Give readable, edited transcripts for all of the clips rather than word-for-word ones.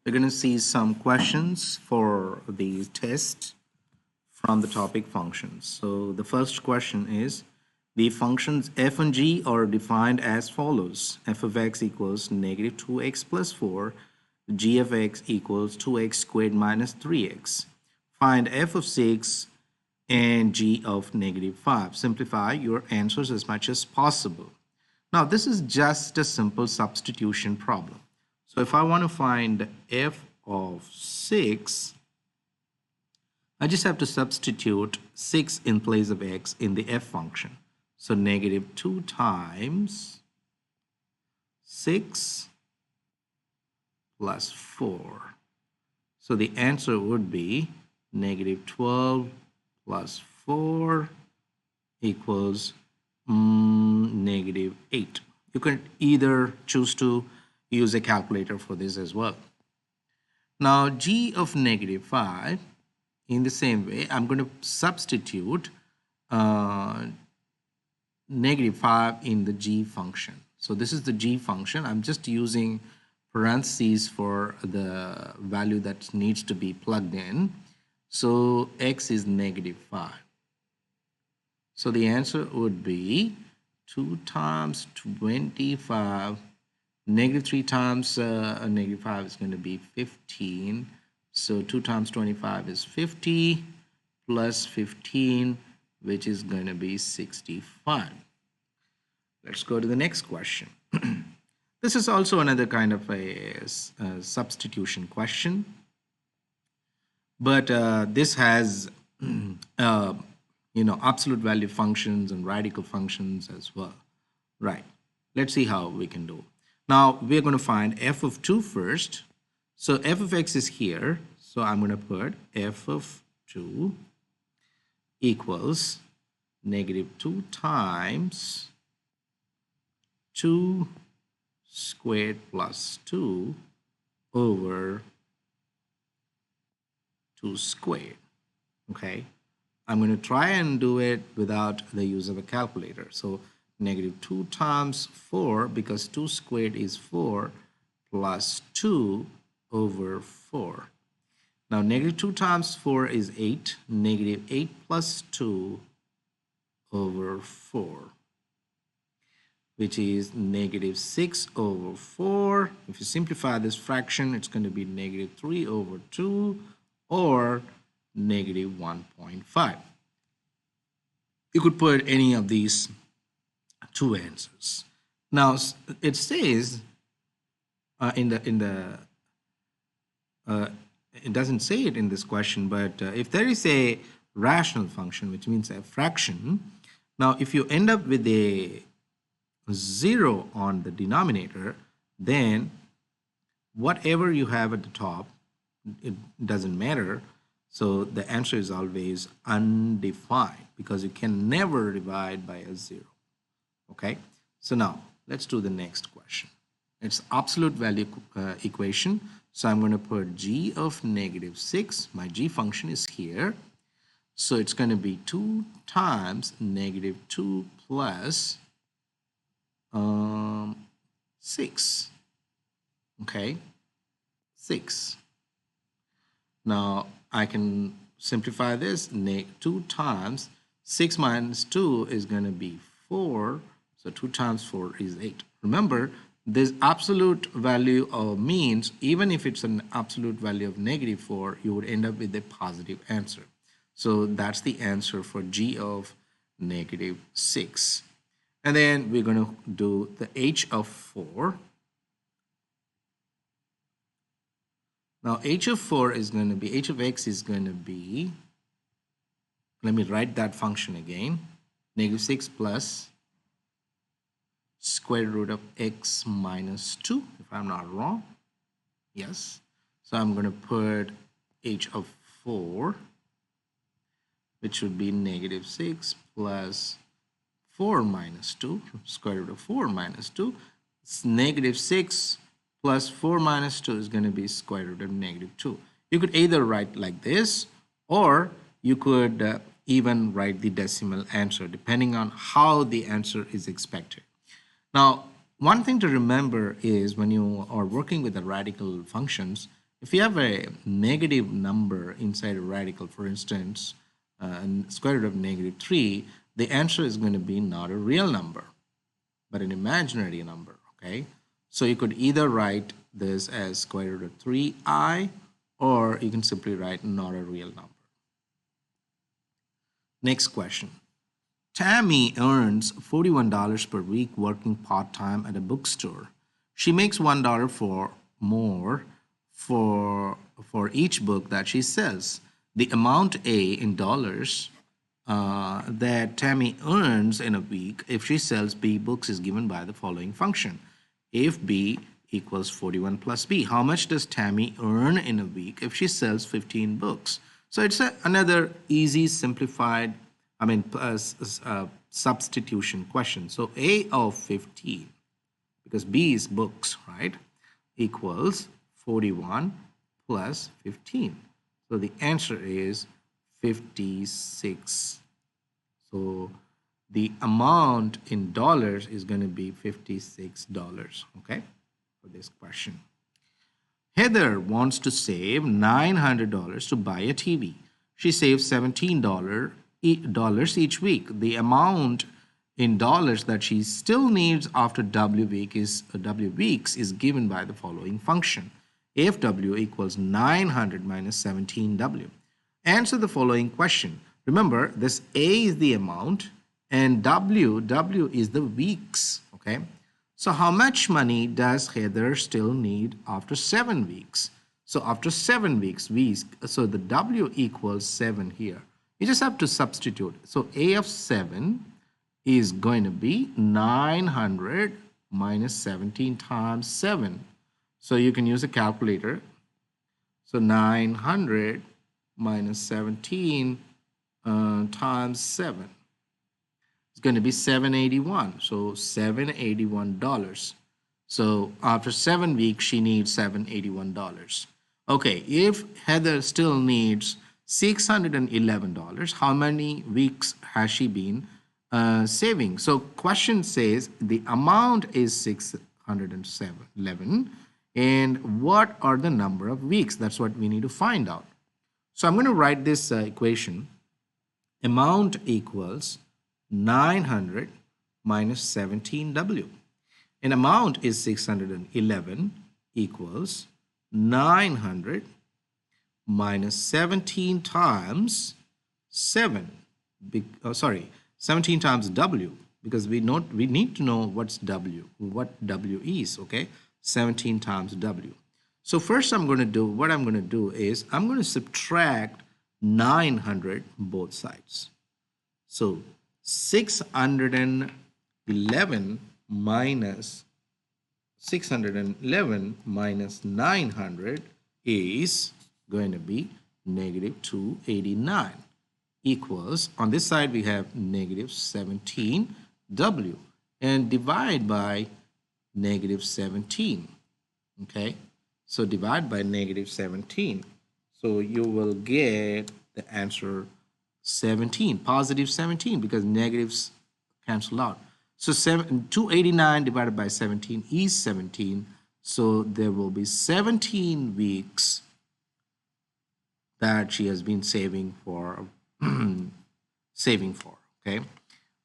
We're going to see some questions for the test from the topic functions. So the first question is, the functions f and g are defined as follows. F of x equals negative 2x plus 4. G of x equals 2x squared minus 3x. Find f of 6 and g of negative 5. Simplify your answers as much as possible. Now, this is just a simple substitution problem. So if I want to find f of 6, I just have to substitute 6 in place of x in the f function. So negative 2 times 6 plus 4. So the answer would be negative 12 plus 4 equals negative 8. You can either choose to use a calculator for this as well. Now, g of negative 5, in the same way, I'm going to substitute negative 5 in the g function. So this is the g function. I'm just using parentheses for the value that needs to be plugged in. So x is negative 5. So the answer would be 2 times 25. Negative 3 times negative 5 is going to be 15. So 2 times 25 is 50 plus 15, which is going to be 65. Let's go to the next question. This is also another kind of a substitution question. But this has, absolute value functions and radical functions as well. Right. Let's see how we can do. Now, we're going to find f of 2 first. So f of x is here. So I'm going to put f of 2 equals negative 2 times 2 squared plus 2 over 2 squared. Okay. I'm going to try and do it without the use of a calculator. So negative 2 times 4, because 2 squared is 4, plus 2 over 4. Now, negative 2 times 4 is 8. Negative 8 plus 2 over 4, which is negative 6 over 4. If you simplify this fraction, it's going to be negative 3 over 2 or negative 1.5. You could put any of these two answers. Now, it says it doesn't say it in this question, but if there is a rational function, which means a fraction, now if you end up with a 0 on the denominator, then whatever you have at the top, it doesn't matter. So the answer is always undefined because you can never divide by a 0. Okay, so now let's do the next question. It's absolute value equation. So I'm going to put g of negative 6. My g function is here. So it's going to be 2 times negative 2 plus 6. Okay, 6. Now I can simplify this. 2 times 6 minus 2 is going to be 4. So 2 times 4 is 8. Remember, this absolute value means even if it's an absolute value of negative 4, you would end up with a positive answer. So that's the answer for g of negative 6. And then we're going to do the h of 4. Now h of 4 is going to be, h of x is going to be, let me write that function again, negative 6 plus square root of x minus 2, if I'm not wrong. Yes. So I'm going to put h of 4, which would be negative 6 plus 4 minus 2, square root of 4 minus 2. It's negative 6 plus 4 minus 2 is going to be square root of negative 2. You could either write like this, or you could even write the decimal answer, depending on how the answer is expected. Now, one thing to remember is when you are working with the radical functions, If you have a negative number inside a radical, for instance, square root of -3, the answer is going to be not a real number, but an imaginary number, okay? So you could either write this as square root of 3i, or you can simply write not a real number. Next question. Tammy earns $41 per week working part-time at a bookstore. She makes $1 more for each book that she sells. The amount A in dollars that Tammy earns in a week if she sells B books is given by the following function. If B equals 41 plus B, how much does Tammy earn in a week if she sells 15 books? So it's another easy, simplified, substitution question. So A of 15, because B is books, right, equals 41 plus 15. So the answer is 56. So the amount in dollars is going to be $56, okay, for this question. Heather wants to save $900 to buy a TV. She saves $17 each week. The amount in dollars that she still needs after W weeks is given by the following function. If W equals 900 minus 17W. Answer the following question. Remember, this A is the amount and W is the weeks, okay? So how much money does Heather still need after 7 weeks? So after 7 weeks, so the W equals 7 here. You just have to substitute. So A of 7 is going to be 900 minus 17 times 7. So you can use a calculator. So 900 minus 17 times 7. It's going to be 781. So $781. So after 7 weeks, she needs $781. Okay, if Heather still needs $611, how many weeks has she been saving? So question says the amount is 611, and what are the number of weeks? That's what we need to find out. So I'm going to write this equation. Amount equals 900 minus 17W. And amount is 611 equals 900 minus 17 times 7. 17 times W, because we need to know what's W, what W is, okay? 17 times W. So first what I'm going to do is I'm going to subtract 900 both sides. So 611 minus 900 is going to be negative 289 equals, on this side we have negative 17W, and divide by negative 17. Okay, so divide by negative 17. So you will get the answer 17, positive 17, because negatives cancel out. So 289 divided by 17 is 17. So there will be 17 weeks that she has been saving for. Okay.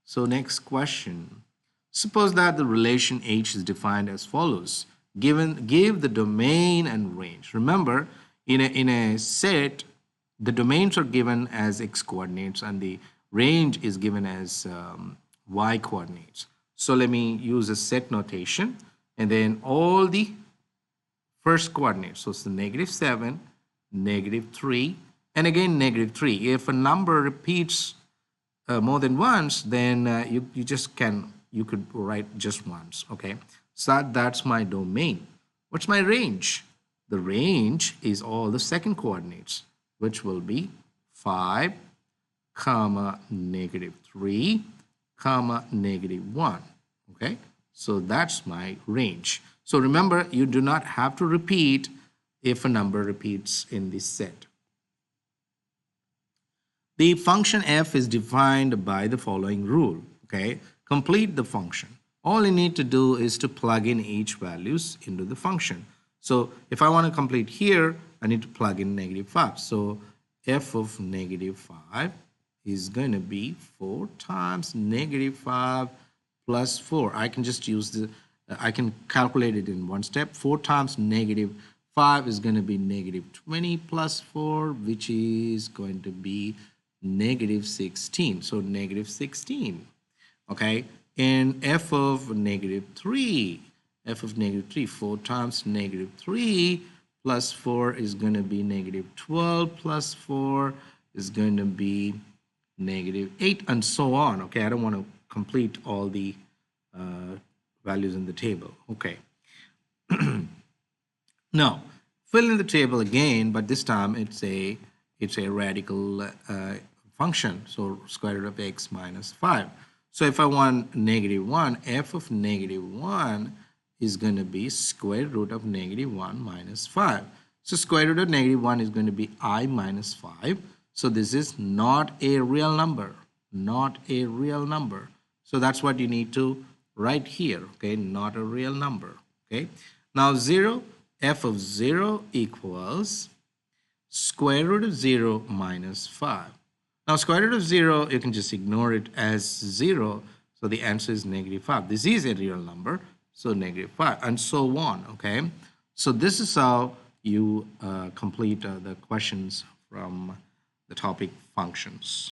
So next question. Suppose that the relation H is defined as follows. Give the domain and range. Remember, in a set, the domains are given as x coordinates and the range is given as y coordinates. So let me use a set notation, and then all the first coordinates. So it's the -7, -3, and again -3. If a number repeats more than once, then you could write just once. Okay, so that's my domain. What's my range? The range is all the second coordinates, which will be 5, -3, -1. Okay, so that's my range. So remember, you do not have to repeat if a number repeats in this set. The function f is defined by the following rule. Okay, complete the function. All you need to do is to plug in each values into the function. So if I want to complete here, I need to plug in -5. So f of -5 is going to be 4 times -5 plus 4. I can just use I can calculate it in one step. 4 times -5 is going to be -20 plus 4, which is going to be -16. So -16. Okay. And f of -3. F of -3, 4 times -3 plus 4 is going to be -12 plus 4 is going to be -8, and so on. Okay, I don't want to complete all the values in the table. Okay. Now, fill in the table again, but this time it's a radical function, so square root of x minus 5. So if I want -1, f of -1 is going to be square root of -1 minus 5. So square root of -1 is going to be I minus 5. So this is not a real number, not a real number. So that's what you need to write here, okay, not a real number, okay. Now 0, f of 0 equals square root of 0 minus 5. Now square root of 0, you can just ignore it as 0. So the answer is -5. This is a real number, so -5, and so on, okay. So this is how you complete the questions from the topic functions.